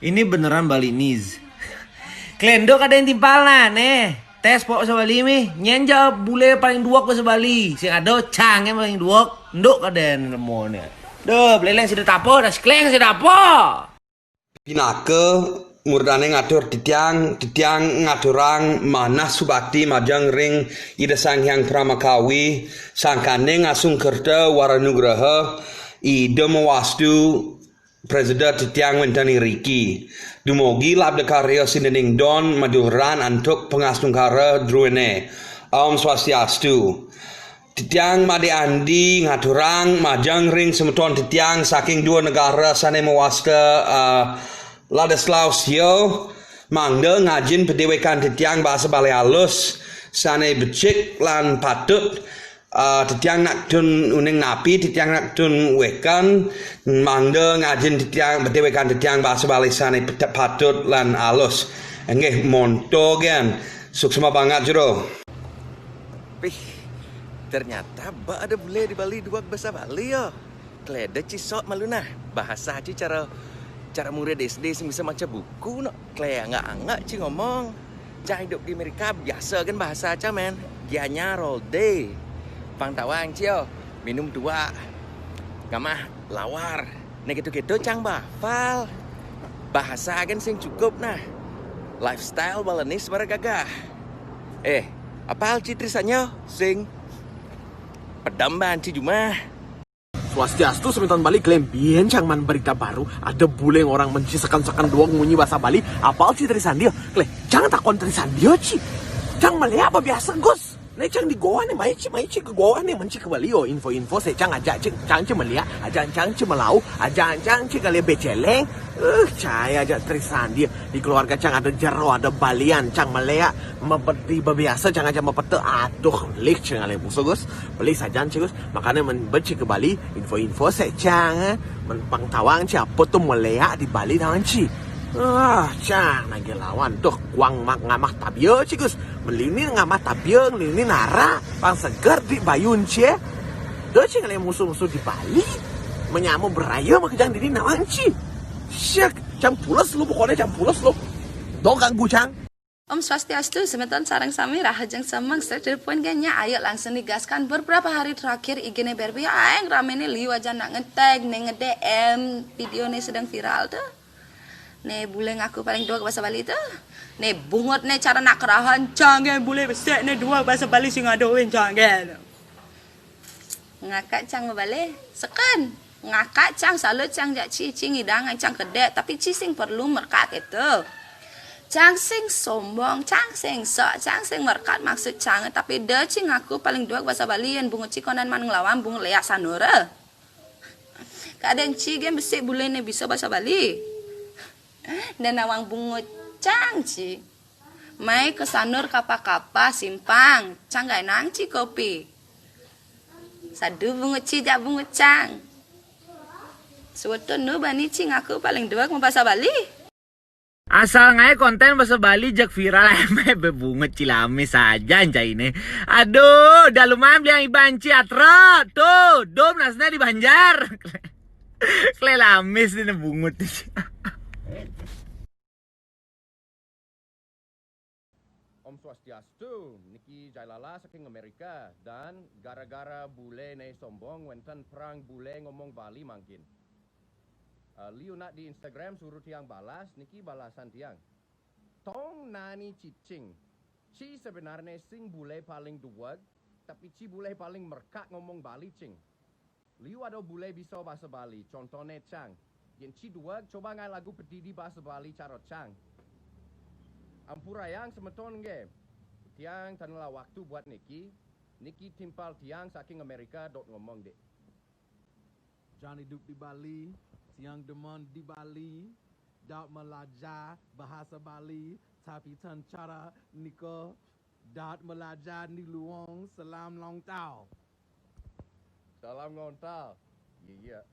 Ini beneran Balinese. Klendo kada yang timpal nah, nih. Tes pok sa Bali mi. Nyenja bule paling duok sa Bali. Sing ada cang yang paling duok. Nduk kada nemu nih. Duh, beleleng sida tapo, das kleng sida tapo. Pinake murdane ngatur titiang ngaturang mana subakti majang ring ida sang hyang pramakawi sangkane ngasung kerta waranugraha ida mawastu presiden titiang wentani riki dumogi labda karya sinening don maduran antuk pengasungkara druene Om Swastiastu. Titiang madi andi ngaturang majang ring semeton titiang saking dua negara sane mewasta Ladislaus Yo mangde ngajin pedewekan titiang bahasa Bali halus sane becik lan patut titiang nak tun uning napi titiang nak tun wekan mangde ngajin titiang pedewekan titiang bahasa Bali sane patut lan halus enggih monto gen suksema banget jero. Ternyata ada bule di Bali dua bahasa Bali ya. Kleda cisok malu nah. Bahasa aja cara murid SD sing bisa baca buku no. Klea angak ci ngomong. Jangan hidup di Amerika biasa kan bahasa aja men. Gianya all day. Pangtawang cio, minum dua. Gamah lawar. Nek gitu-gitu cang bafal. Bahasa kan sing cukup nah. Lifestyle Balinese bara gagah. Apa alci trisannya sing pedamban ci Jumah. Swastiastu semintan Bali klaim bincang man berita baru ada bule yang orang menci sekan doang ngunyi bahasa Bali apa sih trisan dia klem jangan takon trisan dia ci jangan melihat apa biasa Gus nih cang di goa nih mai ci ke goa nih menci ke Bali info saya cang ajak cang ci melihat ajak cang ci melau ajak cang ci kali beceleng caya aja trisan dia di keluarga cang ada jero ada balian cang melihat mempeti biasa cang aja mempete aduh lik cang ale musuh Gus beli saja ci Gus makanya menbenci ke Bali info saya cang menpang tawang ci apa tuh melihat di Bali tangan ci cang lagi lawan tuh kuang ngamah tabio ci Gus melini ngamah tabio melini nara pang seger di bayun ci doh ci kali musuh-musuh di Bali menyamu beraya makanya diri nawang ci Syak, jam pulas lu pokoknya jam pulas lu. Dong ganggu cang. Om Swastiastu, semeton sarang sami rahajang samang poin ganya ayo langsung digaskan beberapa hari terakhir IG-ne Barbie aeng ramene liu aja nak nge-tag, nge-DM video ne sedang viral tuh. Ne bule ngaku paling dua ke bahasa Bali tuh. Ne bungot ne cara nak kerahan canggih bule besek ne dua bahasa Bali sing adoin canggih. Ngakak cang balik, sekan. Ngakak cang selalu cang jak cing hidangan cang kedek tapi cing perlu merkat itu cang sing sombong cang sing sok cang sing merkat maksud cang tapi de cing aku paling dua bahasa Bali yang bungut cikonan man ngelawan bungut leak sanura kadang cing besi bule ne bisa bahasa Bali dan awang bungut cang ci mai ke sanur kapa simpang cang gak nang ci kopi sadu bungut ci jak bungut cang suatu nu bani cing aku paling dua mau bahasa Bali. Asal ngai konten bahasa Bali jak viral eme bebunget cilame saja anjay ini. Aduh, dah lumayan beli yang ibanci atra. Tuh, dom nasnya di Banjar. Klelamis ini bungut. Om Swastiastu, Niki Jailala saking Amerika dan gara-gara bule ne sombong wenten perang bule ngomong Bali mangkin. Liu nak di Instagram suruh tiang balas, Niki balasan tiang. Tong nani cicing. Ci sebenarnya sing bule paling duwag, tapi ci bule paling merkak ngomong Bali cing. Liu ada bule bisa bahasa Bali, contohnya cang. Yen ci duwag coba ngai lagu pedidi bahasa Bali cara cang. Ampurayang semeton ge. Tiang tanlah waktu buat Niki timpal tiang saking Amerika dot ngomong dek. Jangan hidup di Bali, siang demen di Bali, dapat belajar bahasa Bali, tapi tan cara Niko dapat belajar di luang salam long tau. Salam ngontal. Iya.